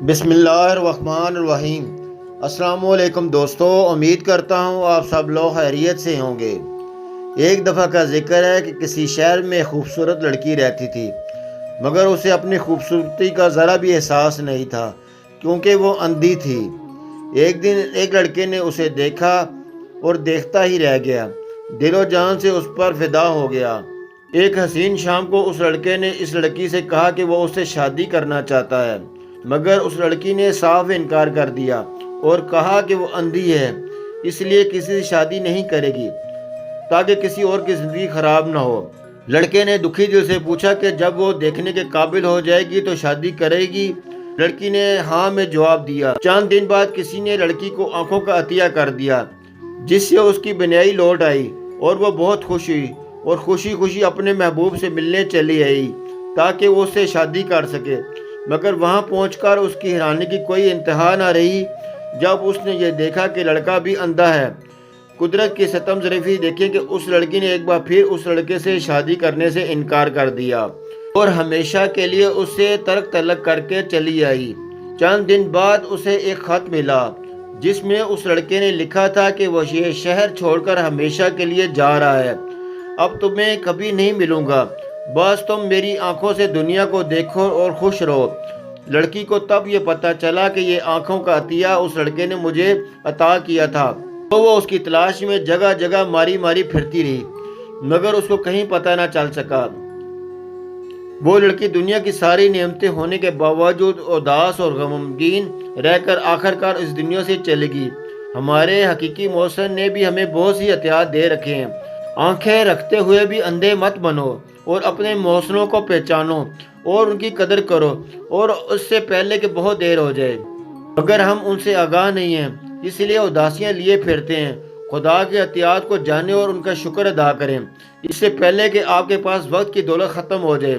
بسم اللہ الرحمن الرحیم۔ السلام علیکم دوستو، امید کرتا ہوں آپ سب لوگ خیریت سے ہوں گے۔ ایک دفعہ کا ذکر ہے کہ کسی شہر میں خوبصورت لڑکی رہتی تھی، مگر اسے اپنی خوبصورتی کا ذرا بھی احساس نہیں تھا کیونکہ وہ اندھی تھی۔ ایک دن ایک لڑکے نے اسے دیکھا اور دیکھتا ہی رہ گیا، دل و جان سے اس پر فدا ہو گیا۔ ایک حسین شام کو اس لڑکے نے اس لڑکی سے کہا کہ وہ اس سے شادی کرنا چاہتا ہے، مگر اس لڑکی نے صاف انکار کر دیا اور کہا کہ وہ اندھی ہے، اس لیے کسی سے شادی نہیں کرے گی تاکہ کسی اور کی زندگی خراب نہ ہو۔ لڑکے نے دکھی دل سے پوچھا کہ جب وہ دیکھنے کے قابل ہو جائے گی تو شادی کرے گی؟ لڑکی نے ہاں میں جواب دیا۔ چند دن بعد کسی نے لڑکی کو آنکھوں کا عطیہ کر دیا، جس سے اس کی بینائی لوٹ آئی اور وہ بہت خوش ہوئی اور خوشی خوشی اپنے محبوب سے ملنے چلی آئی تاکہ وہ اس سے شادی کر سکے۔ مگر وہاں پہنچ کر اس کی حیرانی کی کوئی انتہا نہ رہی جب اس نے یہ دیکھا کہ لڑکا بھی اندھا ہے۔ قدرت کی ستم ظریفی دیکھیں کہ اس لڑکی نے ایک بار پھر اس لڑکے سے شادی کرنے سے انکار کر دیا اور ہمیشہ کے لیے اس سے ترک طلق کر کے چلی آئی۔ چند دن بعد اسے ایک خط ملا جس میں اس لڑکے نے لکھا تھا کہ وہ یہ شہر چھوڑ کر ہمیشہ کے لیے جا رہا ہے، اب تمہیں کبھی نہیں ملوں گا، بس تم میری آنکھوں سے دنیا کو دیکھو اور خوش رہو۔ لڑکی کو تب یہ پتہ چلا کہ یہ آنکھوں کا عطیہ اس لڑکے نے مجھے عطا کیا تھا، تو وہ اس کی تلاش میں جگہ جگہ ماری ماری پھرتی رہی، مگر اس کو کہیں پتہ نہ چل سکا۔ وہ لڑکی دنیا کی ساری نعمتیں ہونے کے باوجود اداس اور غمگین رہ کر آخرکار اس دنیا سے چلے گی۔ ہمارے حقیقی محسن نے بھی ہمیں بہت سی احتیاط دے رکھے ہیں۔ آنکھیں رکھتے ہوئے بھی اندھے مت بنو اور اپنے محسنوں کو پہچانو اور ان کی قدر کرو، اور اس سے پہلے کہ بہت دیر ہو جائے۔ مگر ہم ان سے آگاہ نہیں ہیں، اس لیے اداسیاں لیے پھرتے ہیں۔ خدا کے احتیاط کو جانیں اور ان کا شکر ادا کریں، اس سے پہلے کہ آپ کے پاس وقت کی دولت ختم ہو جائے۔